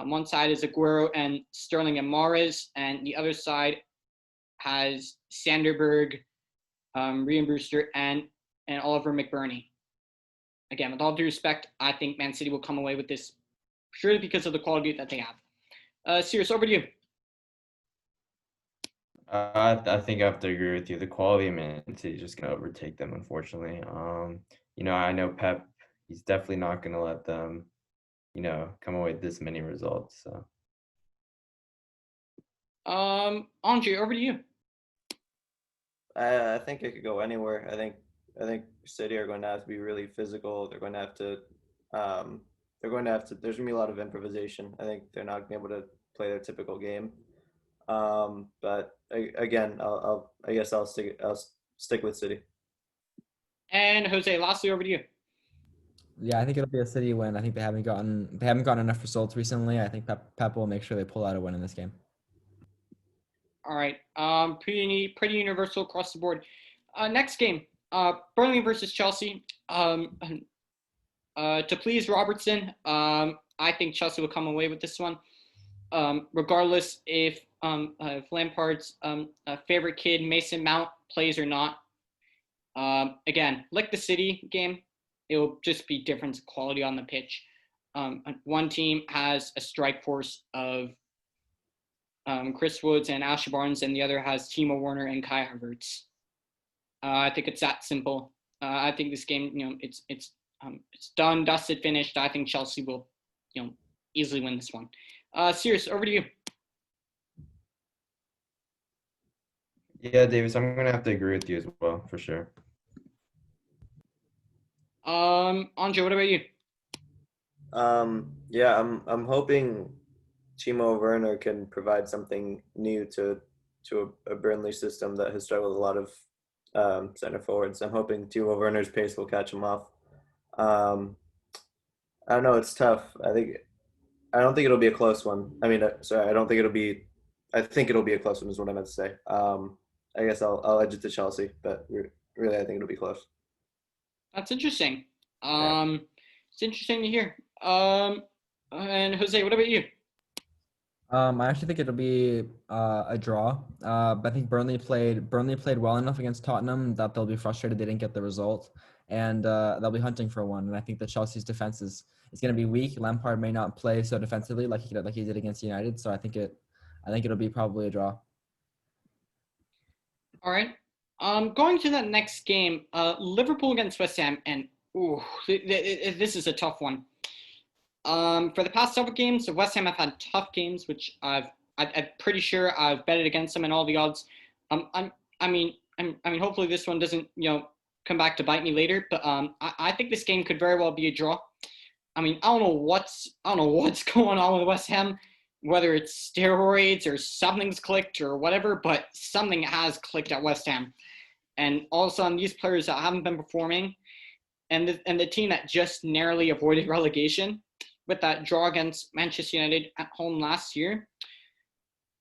one side is Aguero and Sterling and Mahrez, and the other side has Sanderberg, Ryan Brewster, and Oliver McBurney. Again, with all due respect, I think Man City will come away with this purely because of the quality that they have. Cyrus, over to you. I think I have to agree with you. The quality of Man City is just going to overtake them, unfortunately. I know Pep, he's definitely not going to let them, come away with this many results. So. Andre, over to you. I think it could go anywhere. I think City are going to have to be really physical. They're going to have to. There's going to be a lot of improvisation. I think they're not going to be able to play their typical game. But again, I guess I'll stick with City. And Jose, lastly, over to you. Yeah, I think it'll be a City win. I think they haven't gotten enough results recently. I think Pep will make sure they pull out a win in this game. All right. Pretty universal across the board. Next game, Burnley versus Chelsea. To please Robertson, I think Chelsea will come away with this one. Regardless if Lampard's favorite kid, Mason Mount, plays or not. Again, like the City game, it will just be difference of quality on the pitch. One team has a strike force of Chris Woods and Ashley Barnes, and the other has Timo Werner and Kai Havertz. I think it's that simple. I think this game, it's done, dusted, finished. I think Chelsea will, easily win this one. Cyrus, over to you. Yeah, Davis, I'm going to have to agree with you as well, for sure. Andre, what about you? Yeah, I'm hoping Timo Werner can provide something new to a Burnley system that has struggled with a lot of center forwards. I'm hoping Timo Werner's pace will catch him off. I don't know. It's tough. I don't think it'll be a close one. I mean, sorry, I don't think it'll be. I think it'll be a close one is what I meant to say. I guess I'll edge it to Chelsea, but really, I think it'll be close. That's interesting. Yeah. It's interesting to hear. And Jose, what about you? I actually think it'll be a draw. But I think Burnley played well enough against Tottenham that they'll be frustrated they didn't get the result, and they'll be hunting for one. And I think that Chelsea's defense is going to be weak. Lampard may not play so defensively like he did against United. So I think it'll be probably a draw. All right. Going to that next game, Liverpool against West Ham, and this is a tough one. For the past several games, the West Ham have had tough games, which I'm pretty sure I've betted against them in all the odds. I mean, hopefully this one doesn't, come back to bite me later. But I think this game could very well be a draw. I mean, I don't know what's going on with West Ham, whether it's steroids or something's clicked or whatever, but something has clicked at West Ham. And all of a sudden, these players that haven't been performing, and the team that just narrowly avoided relegation with that draw against Manchester United at home last year,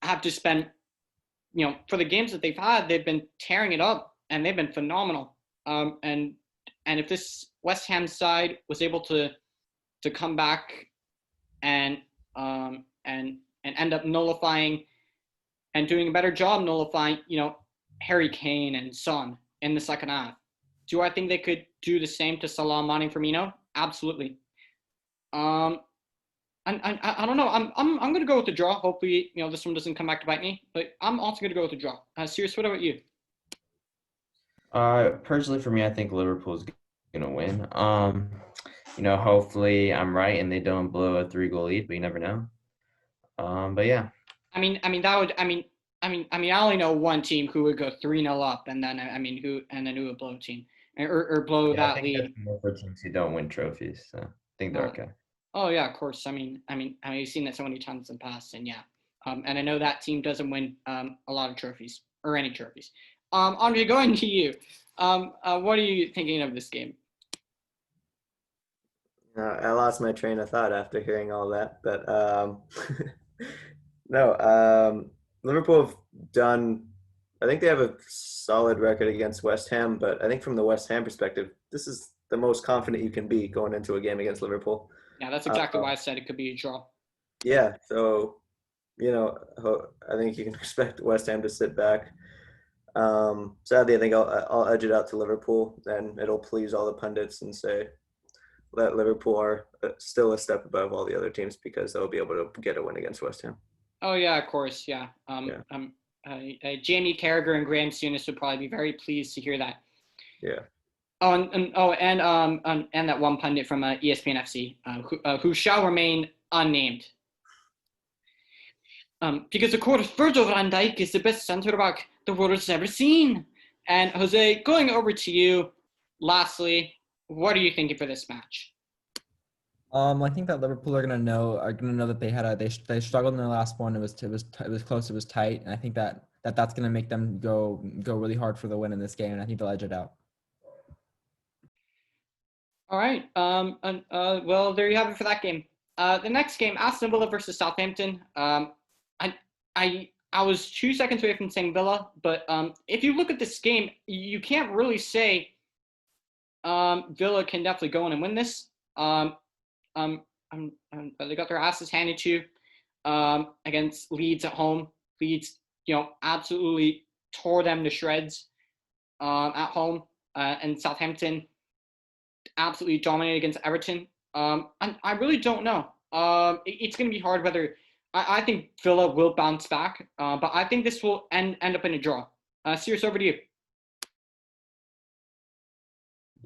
have to spend, for the games that they've had, they've been tearing it up and they've been phenomenal. And if this West Ham side was able to come back and end up nullifying and doing a better job nullifying, Harry Kane and Son in the second half, do I think they could do the same to Salah, Mane, and Firmino? Absolutely. I don't know. I'm going to go with the draw. Hopefully, this one doesn't come back to bite me. But I'm also going to go with the draw. Cyrus, what about you? Personally, for me, I think Liverpool's going to win. Hopefully I'm right and they don't blow a 3-goal lead, but you never know. But yeah. I only know one team who would go 3-0 up, and then who would blow a team or blow that lead. I think that's more for teams who don't win trophies. So I think they're okay. Oh yeah, of course. I've seen that so many times in the past, and yeah. And I know that team doesn't win a lot of trophies or any trophies. Andre, going to you. What are you thinking of this game? I lost my train of thought after hearing all that, but no. Liverpool have done. I think they have a solid record against West Ham, but I think from the West Ham perspective, this is the most confident you can be going into a game against Liverpool. Yeah, that's exactly why I said it could be a draw. Yeah, so I think you can expect West Ham to sit back. Sadly, I think I'll edge it out to Liverpool, and it'll please all the pundits and say that Liverpool are still a step above all the other teams because they'll be able to get a win against West Ham. Oh yeah, of course, yeah. Jamie Carragher and Graham Souness would probably be very pleased to hear that. Yeah. And that one pundit from ESPN FC, who shall remain unnamed. Because of course, Virgil van Dijk is the best centre back the world has ever seen. And Jose, going over to you, lastly, what are you thinking for this match? I think that Liverpool are gonna know that they struggled in their last one. It was close. It was tight, and I think that's gonna make them go really hard for the win in this game. And I think they'll edge it out. All right. Well, there you have it for that game. The next game, Aston Villa versus Southampton. I was 2 seconds away from saying Villa, but if you look at this game, you can't really say Villa can definitely go in and win this. They got their asses handed to against Leeds at home. Leeds, absolutely tore them to shreds at home, and Southampton absolutely dominated against Everton. And I really don't know. It's going to be hard whether I think Villa will bounce back, but I think this will end up in a draw. Cyrus, over to you.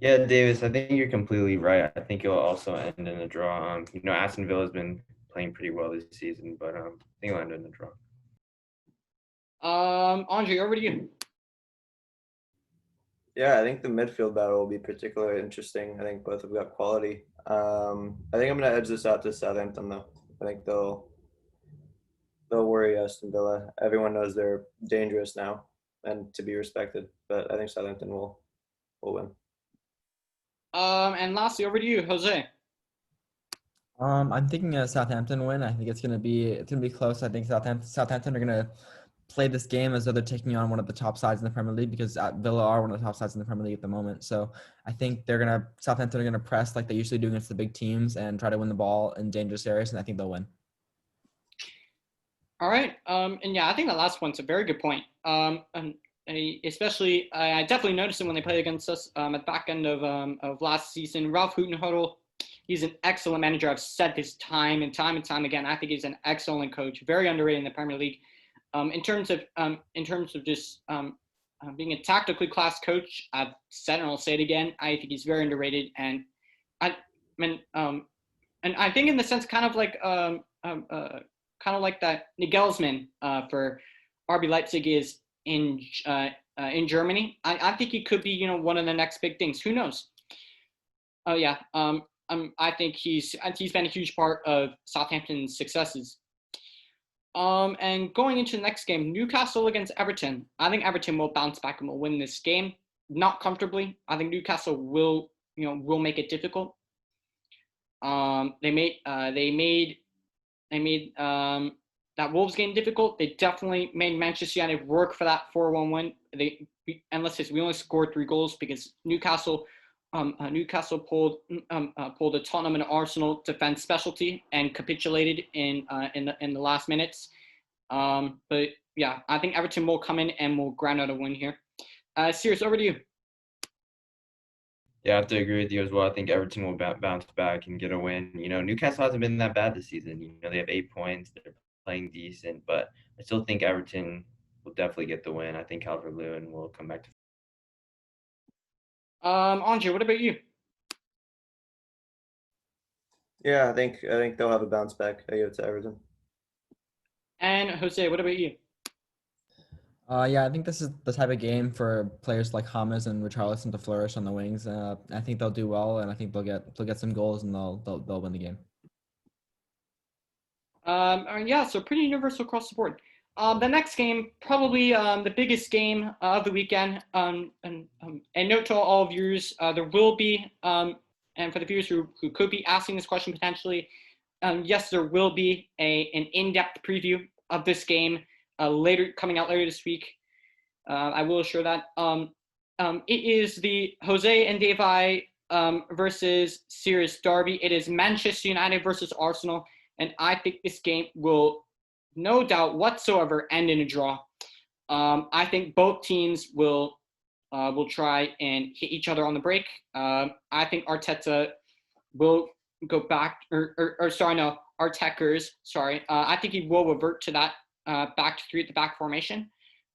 Yeah, Davis, I think you're completely right. I think it'll also end in a draw. Aston Villa's been playing pretty well this season, but I think it'll end in a draw. Andre, over to you. Yeah, I think the midfield battle will be particularly interesting. I think both have got quality. I think I'm going to edge this out to Southampton, though. I think they'll worry Aston Villa. Everyone knows they're dangerous now and to be respected, but I think Southampton will win. And lastly, over to you, Jose. I'm thinking a Southampton win. I think it's gonna be close. I think Southampton are gonna play this game as though they're taking on one of the top sides in the Premier League, because Villa are one of the top sides in the Premier League at the moment. So I think Southampton are gonna press like they usually do against the big teams and try to win the ball in dangerous areas, and I think they'll win. All right. And yeah, I think the last one's a very good point. Especially, I definitely noticed it when they played against us at the back end of last season. Ralph Hutenhuddle, he's an excellent manager. I've said this time and time again. I think he's an excellent coach, very underrated in the Premier League. In terms of just being a tactically class coach, I've said and I'll say it again. I think he's very underrated, and I mean, and I think in the sense kind of like that Nagelsmann for RB Leipzig is in Germany. I think he could be one of the next big things. Who knows? Oh yeah. I think he's been a huge part of Southampton's successes. And going into the next game, Newcastle against Everton. I think Everton will bounce back and will win this game, not comfortably. I think Newcastle will make it difficult. They made that Wolves game difficult. They definitely made Manchester United work for that 4-1 win. We only scored 3 goals because Newcastle pulled a Tottenham and Arsenal defense specialty and capitulated in the last minutes. But yeah, I think Everton will come in and will grind out a win here. Cyrus, over to you. Yeah, I have to agree with you as well. I think Everton will bounce back and get a win. Newcastle hasn't been that bad this season. They have 8 points. They're playing decent, but I still think Everton will definitely get the win. I think Calvert-Lewin will come back to. Andre, what about you? Yeah, I think they'll have a bounce back. I give it to Everton. And Jose, what about you? Yeah, I think this is the type of game for players like James and Richarlison to flourish on the wings. I think they'll do well, and I think they'll get some goals, and they'll win the game. Yeah, so pretty universal across the board. The next game, probably the biggest game of the weekend. And note to all viewers, there will be, and for the viewers who could be asking this question potentially, yes, there will be an in-depth preview of this game coming out later this week. I will assure that. It is the Jose and Devi versus Cyrus derby. It is Manchester United versus Arsenal, and I think this game will, no doubt whatsoever, end in a draw. I think both teams will try and hit each other on the break. I think Arteta will go back, Artekers. Sorry, I think he will revert to that back to 3 at the back formation.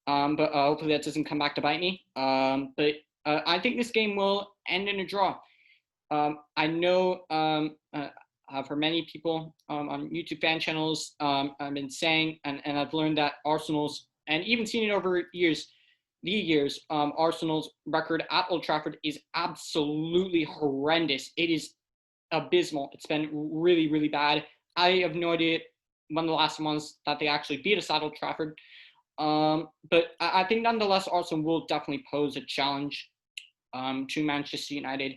But hopefully that doesn't come back to bite me. But I think this game will end in a draw. I know for many people on YouTube fan channels, I've been saying, and I've learned that Arsenal's, and even seen it over years, Arsenal's record at Old Trafford is absolutely horrendous. It is abysmal. It's been really, really bad. I have no idea when the last ones that they actually beat us at Old Trafford. But I think nonetheless, Arsenal will definitely pose a challenge to Manchester United,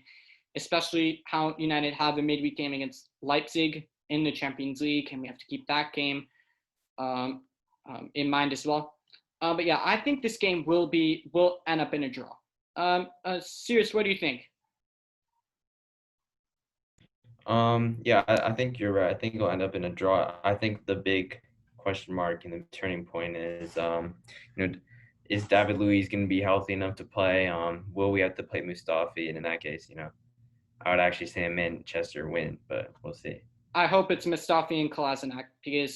especially how United have a midweek game against Leipzig in the Champions League, and we have to keep that game in mind as well. But yeah, I think this game will end up in a draw. Cyrus, what do you think? Yeah, I think you're right. I think it'll end up in a draw. I think the big question mark and the turning point is, is David Luiz going to be healthy enough to play? Will we have to play Mustafi? And in that case, I would actually say Manchester win, but we'll see. I hope it's Mustafi and Kolasinac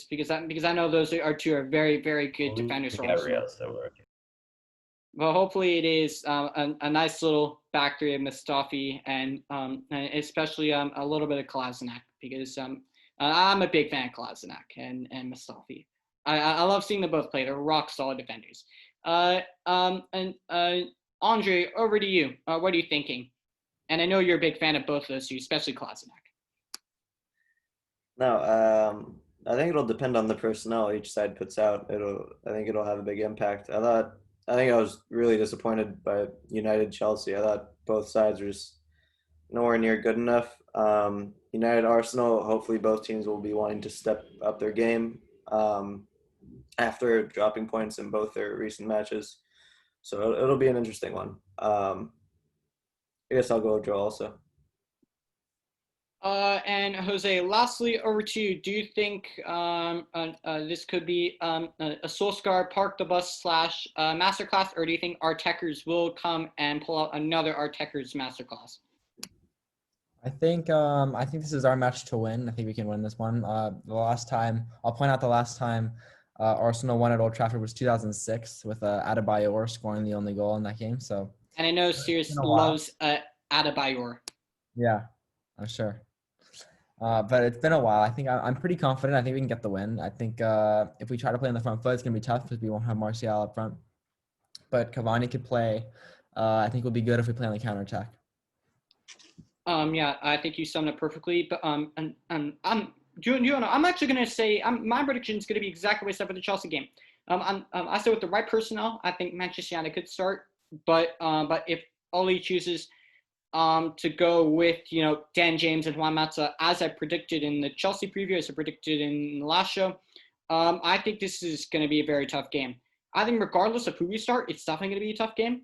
because I know those are 2 very, very good defenders for Arsenal. Well, hopefully it is a nice little back 3 of Mustafi and especially a little bit of Kolasinac because I'm a big fan of Kolasinac and Mustafi. I love seeing them both play. They're rock solid defenders. And Andre, over to you. What are you thinking? And I know you're a big fan of both of those 2, especially Kolasinac. No, I think it'll depend on the personnel each side puts out. I think it'll have a big impact. I think I was really disappointed by United Chelsea. I thought both sides were just nowhere near good enough. United Arsenal, hopefully both teams will be wanting to step up their game. after dropping points in both their recent matches. So it'll be an interesting one. I guess I'll go draw also. And Jose, lastly, over to you. Do you think this could be a Solskjaer park the bus / masterclass, or do you think Artekers will come and pull out another Artekers masterclass? I think this is our match to win. I think we can win this one. The last time Arsenal won at Old Trafford was 2006 with Adebayor scoring the only goal in that game. So. And I know Cyrus loves Adebayor. Yeah, I'm sure. But it's been a while. I think I'm pretty confident. I think we can get the win. I think if we try to play on the front foot, it's going to be tough because we won't have Martial up front. But Cavani could play. I think we'll be good if we play on the counterattack. Yeah, I think you summed it perfectly. But I'm actually going to say my prediction is going to be exactly what I said for the Chelsea game. I said with the right personnel, I think Manchester United could start. But if Ole chooses to go with, Dan James and Juan Mata, as I predicted in the Chelsea preview, as I predicted in the last show, I think this is going to be a very tough game. I think regardless of who we start, it's definitely going to be a tough game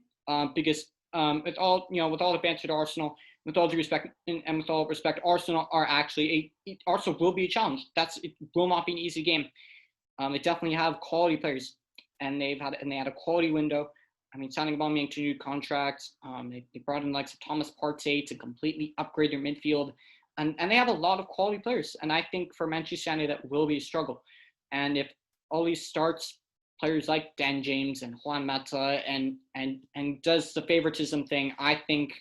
because with all the banter to Arsenal, with all due respect and with all respect, Arsenal are actually Arsenal will be a challenge. It will not be an easy game. They definitely have quality players, and they had a quality window. I mean, signing Aubameyang to new contracts. They brought in likes of Thomas Partey to completely upgrade their midfield, and they have a lot of quality players. And I think for Manchester United that will be a struggle. And if Ole starts players like Dan James and Juan Mata and does the favoritism thing, I think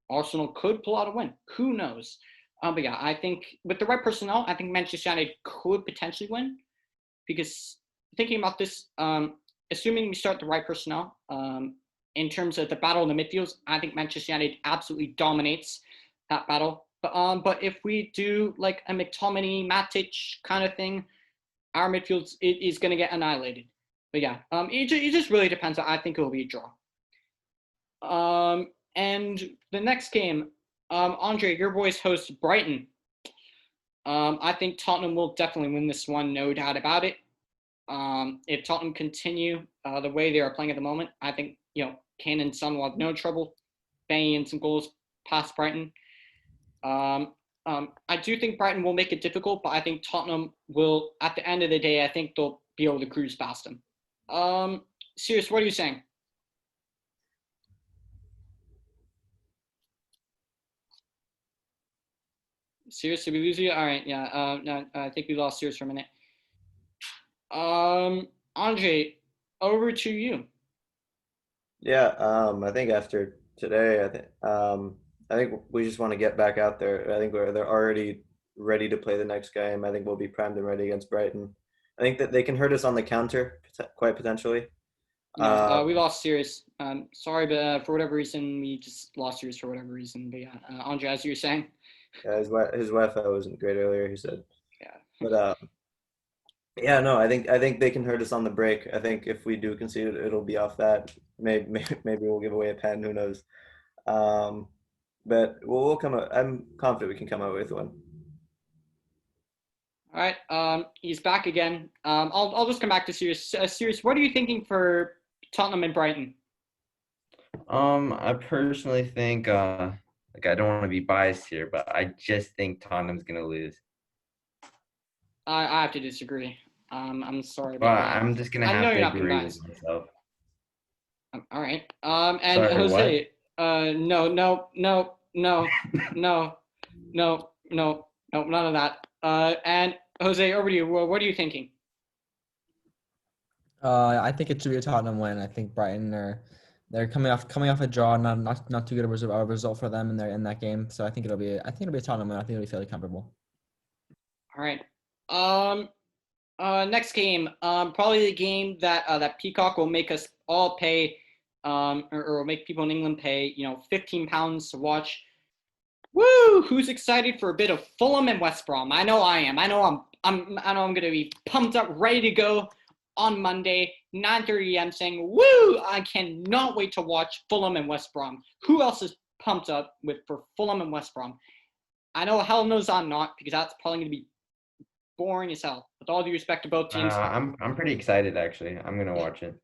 Arsenal could pull out a win. Who knows? But yeah, I think with the right personnel, I think Manchester United could potentially win. Because thinking about this, assuming we start the right personnel, in terms of the battle in the midfields, I think Manchester United absolutely dominates that battle. But if we do like a McTominay, Matic kind of thing, our midfield is going to get annihilated. But yeah, it just really depends. I think it will be a draw. And the next game, Andre, your boys host Brighton. I think Tottenham will definitely win this one, no doubt about it. If Tottenham continue the way they are playing at the moment, I think Kane and Son will have no trouble banging in some goals past Brighton. I do think Brighton will make it difficult, but I think Tottenham will, at the end of the day, I think they'll be able to cruise past them. Cyrus, what are you saying? Cyrus, did we lose you? All right, yeah. No, I think we lost Cyrus for a minute. Andre, over to you. Yeah, I think after today, I think we just want to get back out there. I think they're already ready to play the next game. I think we'll be primed and ready against Brighton. I think that they can hurt us on the counter quite potentially. Yeah, we lost Cyrus. Sorry, but for whatever reason, we just lost Cyrus for whatever reason. But yeah, Andre, as you were saying. Yeah, his Wi-Fi wasn't great earlier, he said. Yeah. But yeah, no, I think they can hurt us on the break. I think if we do concede, it'll be off that. Maybe we'll give away a pen. Who knows? But we'll come out. I'm confident we can come out with one. All right. He's back again. I'll just come back to Sirius. Sirius, what are you thinking for Tottenham and Brighton? I personally think I don't want to be biased here, but I just think Tottenham's gonna lose. I have to disagree. I'm sorry. Well, I'm just gonna have to agree with myself. All right. And sorry, Jose. No, none of that. And Jose, over to you. What are you thinking? I think it should be a Tottenham win. I think Brighton they're coming off a draw, not too good a result for them in that game. So I think it'll be a Tottenham win. I think it'll be fairly comfortable. All right. Next game, probably the game that Peacock will make us all pay, or make people in England pay, £15 to watch. Woo! Who's excited for a bit of Fulham and West Brom? I know I am. I know I'm going to be pumped up, ready to go on Monday, 9:30 a.m. saying, woo! I cannot wait to watch Fulham and West Brom. Who else is pumped up for Fulham and West Brom? I know hell knows I'm not, because that's probably going to be boring as hell. With all due respect to both teams. I'm pretty excited actually. I'm gonna watch it.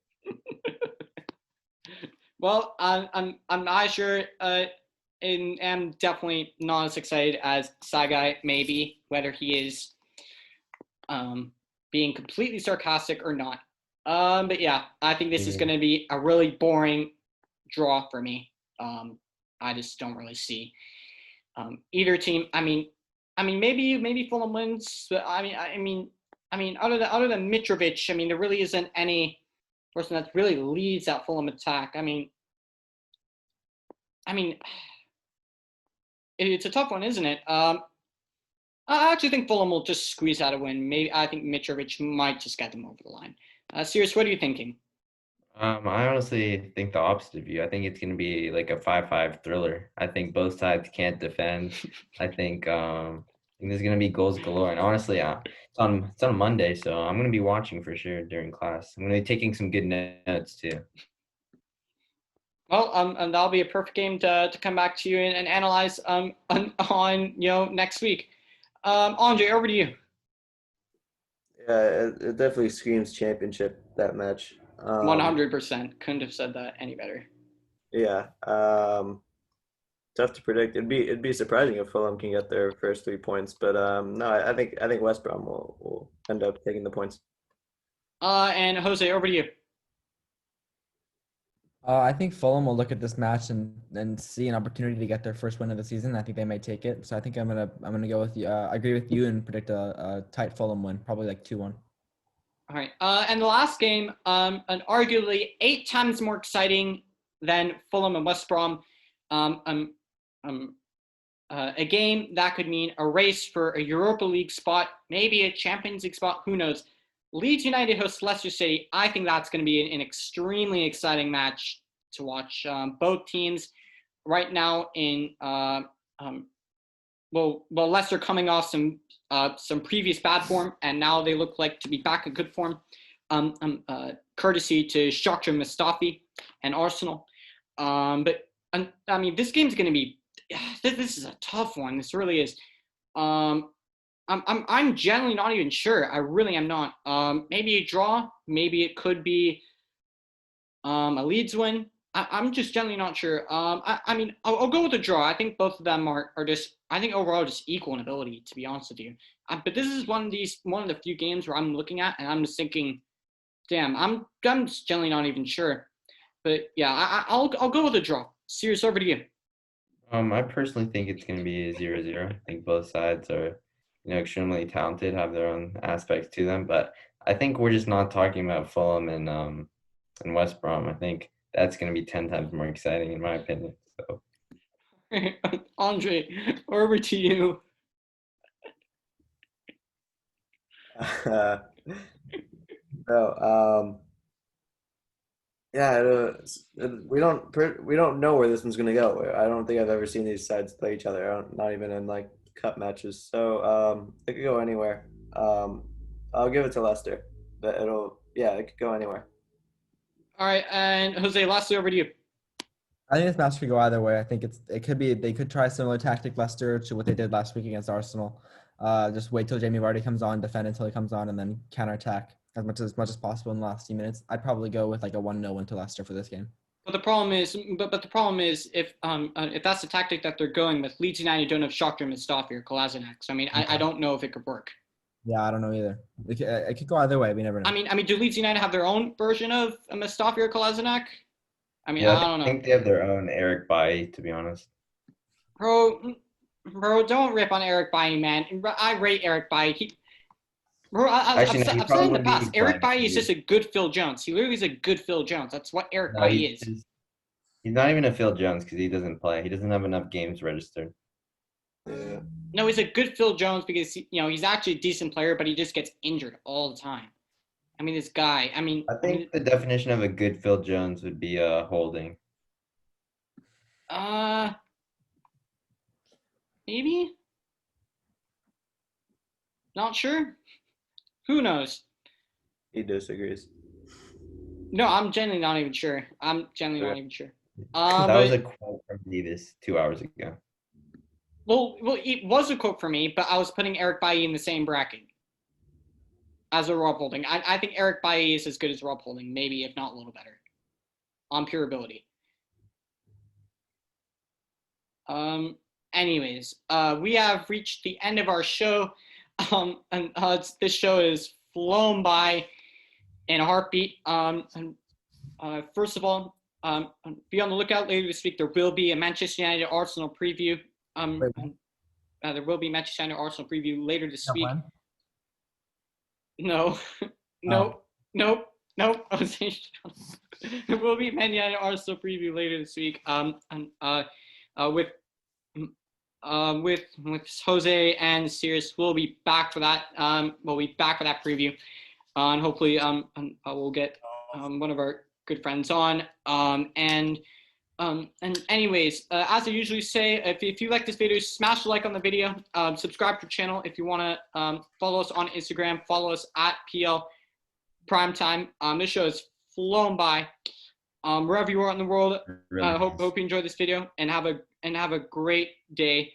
Well, I'm not sure. And am definitely not as excited as Sagai maybe, whether he is being completely sarcastic or not. But yeah, I think this is going to be a really boring draw for me. I just don't really see either team. I mean, maybe Fulham wins. But I mean, other than Mitrovic, I mean, there really isn't any person that really leads that Fulham attack. I mean, it's a tough one, isn't it? I actually think Fulham will just squeeze out a win. Maybe I think Mitrovic might just get them over the line. Cyrus, what are you thinking? I honestly think the opposite of you. I think it's going to be like a 5-5 thriller. I think both sides can't defend. I think there's going to be goals galore. And honestly, it's on Monday, so I'm going to be watching for sure during class. I'm going to be taking some good notes too. Well, and that'll be a perfect game to come back to you and analyze on next week. Andre, over to you. Yeah, it definitely screams championship, that match. 100%. Couldn't have said that any better. Yeah. Tough to predict. It'd be surprising if Fulham can get their first 3 points, but no, I think West Brom will end up taking the points. And Jose, over to you. I think Fulham will look at this match and see an opportunity to get their first win of the season. I think they may take it. So I think I'm gonna go with you. I agree with you and predict a tight Fulham win, probably like 2-1. All right. And the last game, an arguably 8 times more exciting than Fulham and West Brom. A game that could mean a race for a Europa League spot, maybe a Champions League spot. Who knows? Leeds United hosts Leicester City. I think that's going to be an extremely exciting match to watch. Both teams right now in Leicester coming off some previous bad form, and now they look like to be back in good form. Courtesy to Shakhtar Mustafi and Arsenal. But this game's going to be. This is a tough one. This really is. I'm generally not even sure. I really am not. Maybe a draw. Maybe it could be a Leeds win. I'm just generally not sure. I'll go with a draw. I think both of them are just. I think overall just equal in ability, to be honest with you. But this is one of the few games where I'm looking at and I'm just thinking, damn, I'm just generally not even sure. But yeah, I'll go with a draw. Cyrus, over to you. I personally think it's going to be a 0-0. I think both sides are, extremely talented, have their own aspects to them. But I think we're just not talking about Fulham and West Brom. I think that's going to be 10 times more exciting, in my opinion. So, Andre, over to you. We don't know where this one's gonna go. I don't think I've ever seen these sides play each other. Not even in like cup matches. So it could go anywhere. I'll give it to Leicester. But it could go anywhere. All right, and Jose, lastly, over to you. I think this match could go either way. I think it could be they could try a similar tactic Leicester to what they did last week against Arsenal. Just wait till Jamie Vardy comes on, defend until he comes on, and then counterattack as much as possible in the last few minutes. I'd probably go with like a 1-0 win to Leicester for this game. But the problem is, if that's the tactic that they're going with, Leeds United don't have Shakhtar Mustafi or Kolasinac. So I don't know if it could work. Yeah, I don't know either. It could go either way. We never know. Do Leeds United have their own version of Mustafi or Kolasinac? I don't know. I think they have their own Eric Bailly, to be honest. Bro, don't rip on Eric Bailly, man. I rate Eric Bailly. I've said in the past, Eric Bailly is just a good Phil Jones. He literally is a good Phil Jones. That's what Eric Bailly is. He's not even a Phil Jones because he doesn't play. He doesn't have enough games registered. Yeah. No, he's a good Phil Jones because he's actually a decent player, but he just gets injured all the time. This guy. I think the definition of a good Phil Jones would be holding. Maybe. Not sure. Who knows? He disagrees. No, I'm genuinely not even sure. Not even sure. That was a quote from me this 2 hours ago. Well, it was a quote for me, but I was putting Eric Bailly in the same bracket. as a Rob Holding. I think Eric Bailly is as good as Rob Holding, maybe if not a little better, on pure ability. Anyways, we have reached the end of our show, and this show is flown by in a heartbeat. First of all, be on the lookout later this week. There will be a Manchester United Arsenal preview. There will be Manchester United Arsenal preview later this week. When? No, nope. There will be Man United Arsenal preview later this week. With Jose and Cyrus, we'll be back for that. We'll be back for that preview, and hopefully, we'll get one of our good friends on. And anyways, as I usually say, if you like this video, smash the like on the video. Subscribe to the channel if you want to follow us on Instagram. Follow us at PL Primetime. This show has flown by. Wherever you are in the world, Really hope you enjoyed this video and have a great day.